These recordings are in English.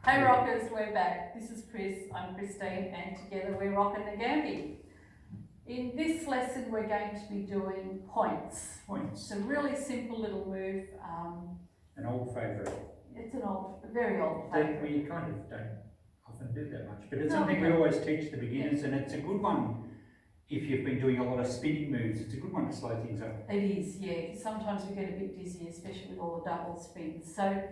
Hey rockers, we're back. This is Chris, I'm Christine, and together we're rocking the Gambie. In this lesson we're going to be doing points. Points. It's a really simple little move. An old favourite. It's a very old favourite. We kind of don't often do that much, but it's No, something we we don't. always teach the beginners, and it's a good one if you've been doing a lot of spinning moves. It's a good one to slow things up. It is, yeah. Sometimes we get a bit dizzy, especially with all the double spins. So,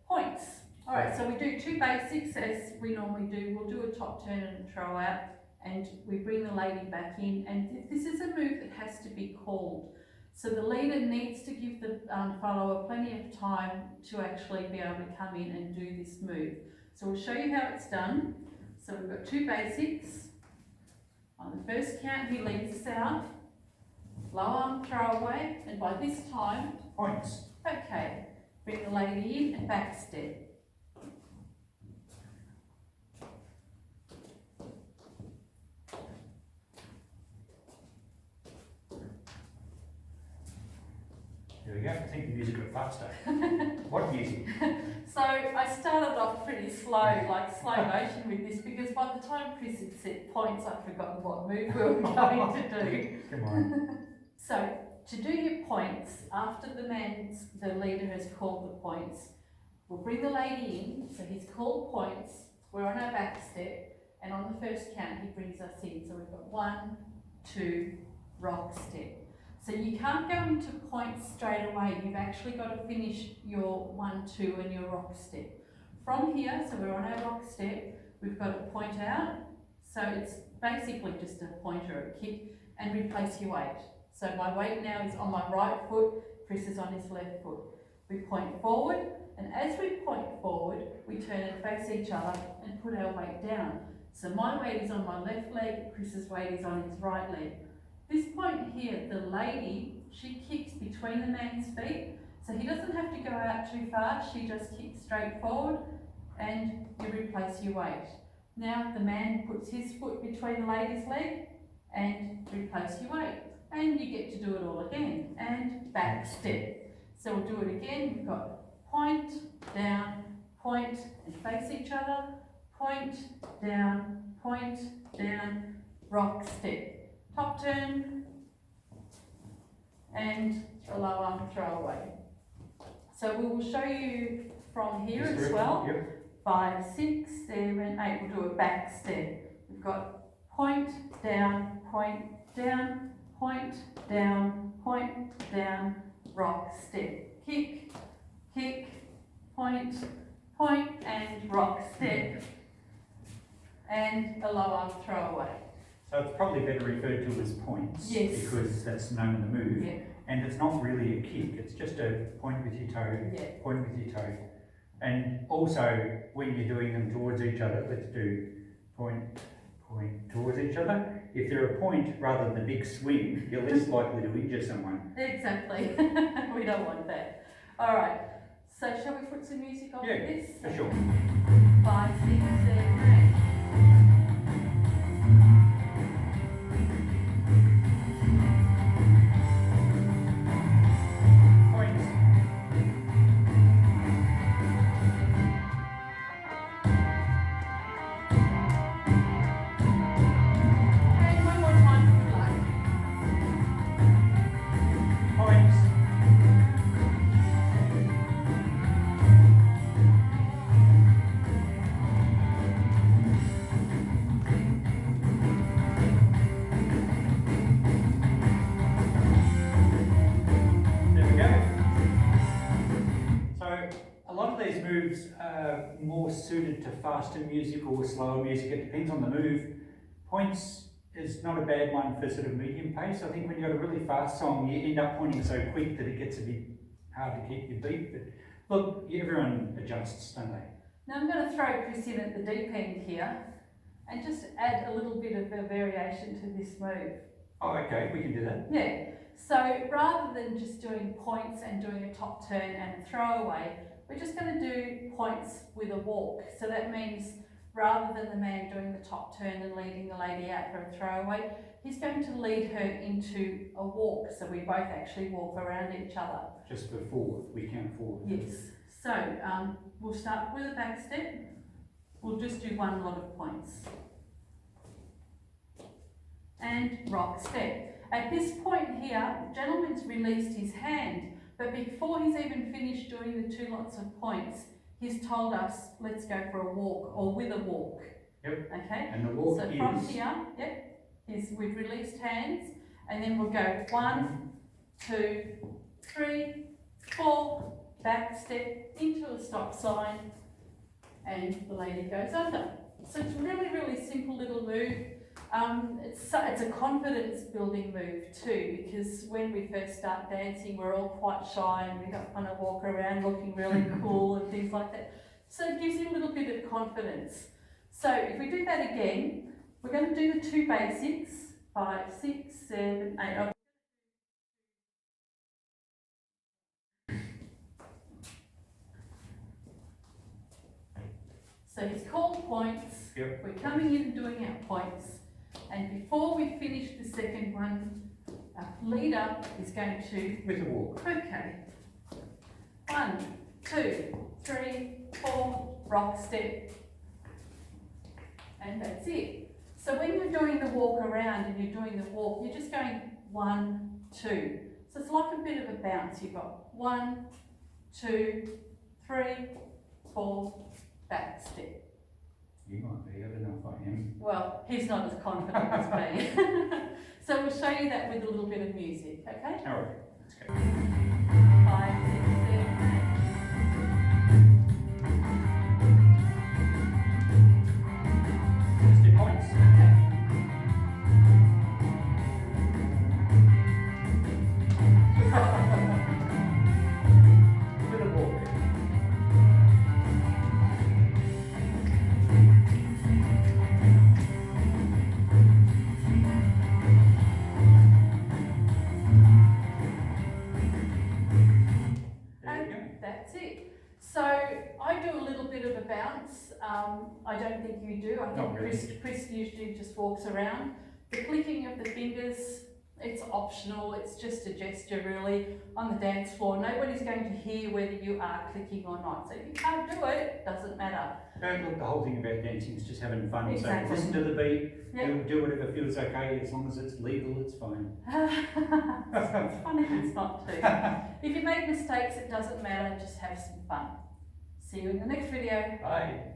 points. Alright, so we do two basics as we normally do. We'll do a top turn and a throw out, and we bring the lady back in. And this is a move that has to be called. So the leader needs to give the follower plenty of time to actually be able to come in and do this move. So we'll show you how it's done. So we've got two basics. On the first count, he leads us out. Low arm throw away, and by this time, Points. okay, bring the lady in and back step. There we go. I think the music got faster. What music? So I started off pretty slow, like slow motion with this, because by the time Chris had set points, I'd forgotten what move we were going to do. Come on. So to do your points, after the leader has called the points, we'll bring the lady in. So he's called points. We're on our back step, and on the first count, he brings us in. So we've got 1, 2, rock step. So you can't go into points straight away. You've actually got to finish your 1, 2 and your rock step. From here, so we're on our rock step, we've got to point out. So it's basically just a pointer, a kick, and replace your weight. So my weight now is on my right foot, Chris is on his left foot. We point forward, and as we point forward, we turn and face each other and put our weight down. So my weight is on my left leg, Chris's weight is on his right leg. This point here, the lady, she kicks between the man's feet, so he doesn't have to go out too far, she just kicks straight forward and you replace your weight. Now the man puts his foot between the lady's leg and replace your weight. And you get to do it all again, and back step. So we'll do it again, we've got point, down, point, and face each other, point, down, rock step. Top turn, and a low arm throw away. So we will show you from here as well. Yep. 5, 6, 7, 8. We'll do a back step. We've got point, down, rock step. Kick, point, and rock step. And a low arm throw away. So it's probably better referred to as points. Yes. Because that's the name of the move. Yeah. And it's not really a kick. It's just a point with your toe. Yeah. Point with your toe. And also, when you're doing them towards each other, let's do point towards each other. If they're a point rather than a big swing, you're less likely to injure someone. Exactly. We don't want that. Alright, so shall we put some music on this? For sure. 5, 6, 7, 8. Points. And one more time if you like. Points. There we go. So a lot of these moves are more suited to faster music or slower music. It depends on the move. Points is not a bad one for sort of medium pace. I think when you've got a really fast song, you end up pointing so quick that it gets a bit hard to keep your beat. But look, everyone adjusts, don't they? Now I'm going to throw Chris in at the deep end here and just add a little bit of a variation to this move. Oh, okay, we can do that. Yeah, so rather than just doing points and doing a top turn and a throwaway, we're just going to do points with a walk. So that means rather than the man doing the top turn and leading the lady out for a throwaway, he's going to lead her into a walk. So we both actually walk around each other. Just for forward, we count forward. Yes. So we'll start with a back step. we'll just do one lot of points. And rock step. At this point here, the gentleman's released his hand, but before he's even finished doing the 2 lots of points, he's told us, let's go for a walk, or with a walk. Yep. Okay? And the walk So is... from here, yep, we've released hands, and then we'll go 1, 2, 3, 4, back step into a stop sign, and the lady goes under. So it's really, really simple little move. It's a confidence building move too, because when we first start dancing, we're all quite shy and we don't want to walk around looking really cool and things like that. So it gives you a little bit of confidence. So if we do that again, we're going to do the 2 basics, 5, 6, 7, 8. So he's called points. Yep. We're coming in and doing our points. And before we finish the second one, our leader is going to... With a walk. Okay. 1, 2, 3, 4, rock step. And that's it. So when you're doing the walk around and you're doing the walk, you're just going 1, 2. So it's like a bit of a bounce. You've got 1, 2, 3, 4, back step. You might be, I don't know if I am. Well, he's not as confident as me. So we'll show you that with a little bit of music, okay? All right, let's go. 5, 6, 7, 8. Let's do points. Okay. With a walk. That's it. So I do a little bit of a bounce. I don't think you do. I think Not really. Chris usually just walks around. The clicking of the fingers, it's optional. It's just a gesture really on the dance floor. Nobody's going to hear whether you are clicking or not. So if you can't do it, it doesn't matter. Look, the whole thing about dancing is just having fun. Exactly. So listen to the beat, Yep. do whatever feels okay, as long as it's legal, it's fine. It's fun if it's not too. If you make mistakes, it doesn't matter. Just have some fun. See you in the next video. Bye.